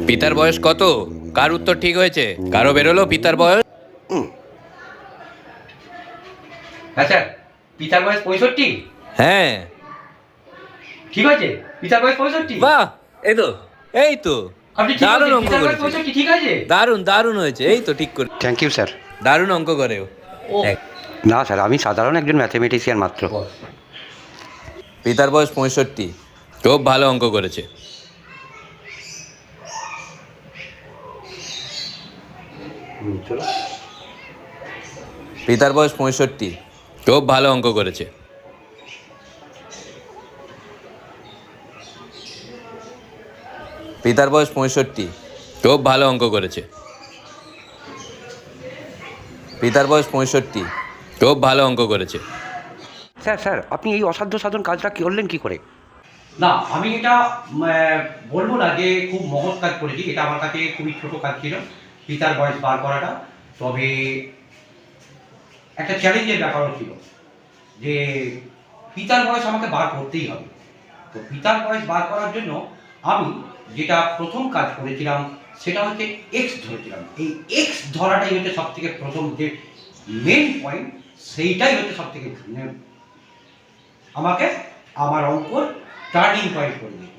পিতার বয়স কত? কার উত্তর ঠিক হয়েছে? কারো বেরোলো পিতার বয়স? আচ্ছা, পিতার বয়স 65। হ্যাঁ, ঠিক আছে, পিতার বয়স 65। বাহ, এই তো, এই তো, আপনি ঠিক দারুণ বলছেন, অঙ্ক পিতার বয়স করেছে, 65, ঠিক আছে। দারুণ দারুণ হয়েছে, এই তো ঠিক করে, থ্যাংক ইউ স্যার। দারুণ অঙ্ক করে ও। ও না স্যার, আমি সাধারণ একজন ম্যাথমেটিশিয়ান মাত্র। পিতার বয়স 65, খুব ভালো অঙ্ক করেছে। পিতার বয়স 65, খুব ভালো অঙ্ক করেছে। পিতার বয়স 65, খুব ভালো অঙ্ক করেছে। পিতার বয়স 65, খুব ভালো অঙ্ক করেছে। স্যার স্যার, আপনি এই অসাধ্য সাধন কাজটা করলেন কি করে? না, আমি এটা বলবো না যে খুব মহৎ কাজ করেছি। এটা আমার কাছে খুবই ছোট কাজ ছিল, পিতার বয়স বার করাটা। তবে একটা চ্যালেঞ্জের ব্যাপারও ছিল যে পিতার বয়স আমাকে বার করতেই হবে। তো পিতার বয়স বার করার জন্য আমি যেটা প্রথম কাজ করেছিলাম সেটা হচ্ছে এক্স ধরেছিলাম। এই এক্স ধরাটাই হচ্ছে সব থেকে প্রথম যে মেন পয়েন্ট, সেইটাই হচ্ছে সব থেকে আমাকে আমার অঙ্কর টার্নিং পয়েন্ট করে দিত।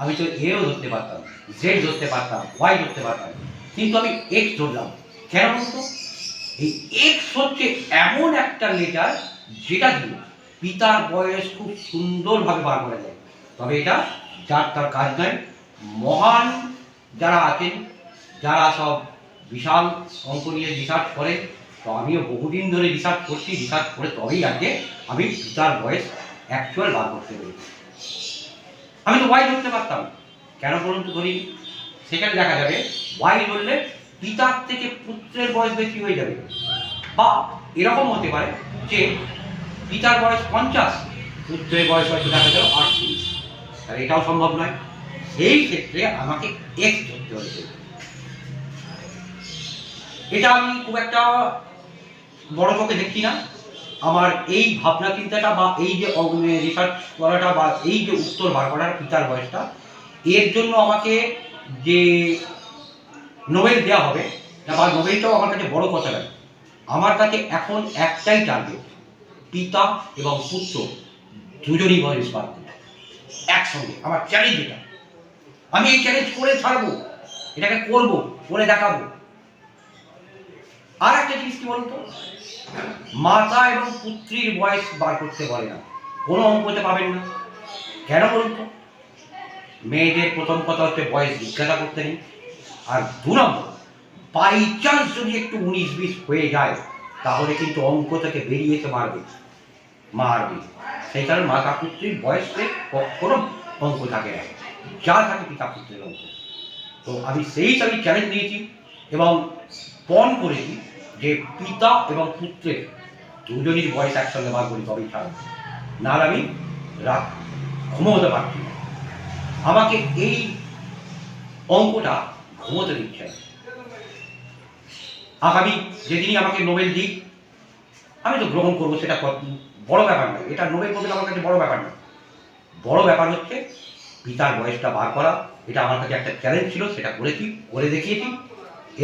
আমি তো এও ধরতে পারতাম, জেড ধরতে পারতাম, ওয়াই ধরতে পারতাম, কিন্তু আমি এক্স ধরলাম। কেন বলতো? এই এক্স হচ্ছে এমন একটা লেটার যেটা দিয়ে পিতার বয়স খুব সুন্দরভাবে বার করা যায়। তবে এটা যার তার কাজ নয়। মহান যারা আছেন, যারা সব বিশাল অঙ্ক নিয়ে রিসার্চ করেন, তো আমিও বহুদিন ধরে রিসার্চ করছি, রিসার্চ করে তবেই আজকে আমি পিতার বয়স অ্যাকচুয়াল বার করতে পেরেছি। আমি তো ওয়াই ধরতে পারতাম, কেন বলুন তো ধরি? সেখানে দেখা যাবে ওয়াই ধরলে পিতার থেকে পুত্রের বয়স বেশি হয়ে যাবে। বা এরকম হতে পারে যে পিতার বয়স 50, পুত্রের বয়স হয়তো দেখা গেল 38, তাহলে এটাও সম্ভব নয়। সেই ক্ষেত্রে আমাকে এক্স ধরতে হয়েছে। এটা আমি খুব একটা বড় চোখে দেখি না। আমার এই ভাবনা চিন্তাটা বা এই যে রিসার্চ করাটা বা এই যে উত্তর বার করার পিতার বয়সটা, এর জন্য আমাকে যে নোবেল দেওয়া হবে বা নোবেলটাও আমার কাছে বড় কথা নয়। আমার কাছে এখন একটাই টার্গেট, পিতা এবং পুত্র দুজনই বয়স বার করব একসঙ্গে। আমার চ্যালেঞ্জ এটা, আমি এই চ্যালেঞ্জ করে ছাড়বো, এটাকে করবো, করে দেখাবো। আর একটা জিনিস কি বলতো, মাতা এবং পুত্রীর বয়স বার করতে পারে না, কোনো অঙ্কতে পাবেন না। কেন বলুন তো? মেয়েদের প্রথম কথা হচ্ছে বয়স জিজ্ঞাসা করতে নেই। আর 2 নম্বর, বাই চান্স যদি একটু 19-20 হয়ে যায় তাহলে কিন্তু অঙ্ক থেকে বেরিয়ে এসে মারবে। সেই কারণে মাতা পুত্রীর বয়সে কখনো অঙ্ক থাকে না, যা থাকে পিতা পুত্রের অঙ্ক। তো আমি সেই হিসাবে চ্যালেঞ্জ নিয়েছি এবং পণ করেছি যে পিতা এবং পুত্রের দুজনের বয়স একসঙ্গে বার করি, তবেই ছাড়ব, না আমি রাত ঘুমোতে পারছি না। আমাকে এই অঙ্কটা ঘুমোতে দিচ্ছে না। আগামী যেদিনই আমাকে নোবেল দিক আমি তো গ্রহণ করবো, সেটা বড় ব্যাপার নয়। এটা নোবেল নোবেল আমার কাছে বড় ব্যাপার নয়। বড় ব্যাপার হচ্ছে পিতার বয়সটা বার করা। এটা আমার কাছে একটা চ্যালেঞ্জ ছিল, সেটা করেছি, করে দেখিয়েছি।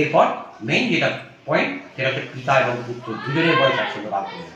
এরপর মেইন যেটা পয়েন্ট সেটা হচ্ছে পিতা এবং পুত্র দুজনের বয়স একসঙ্গে বার করবো।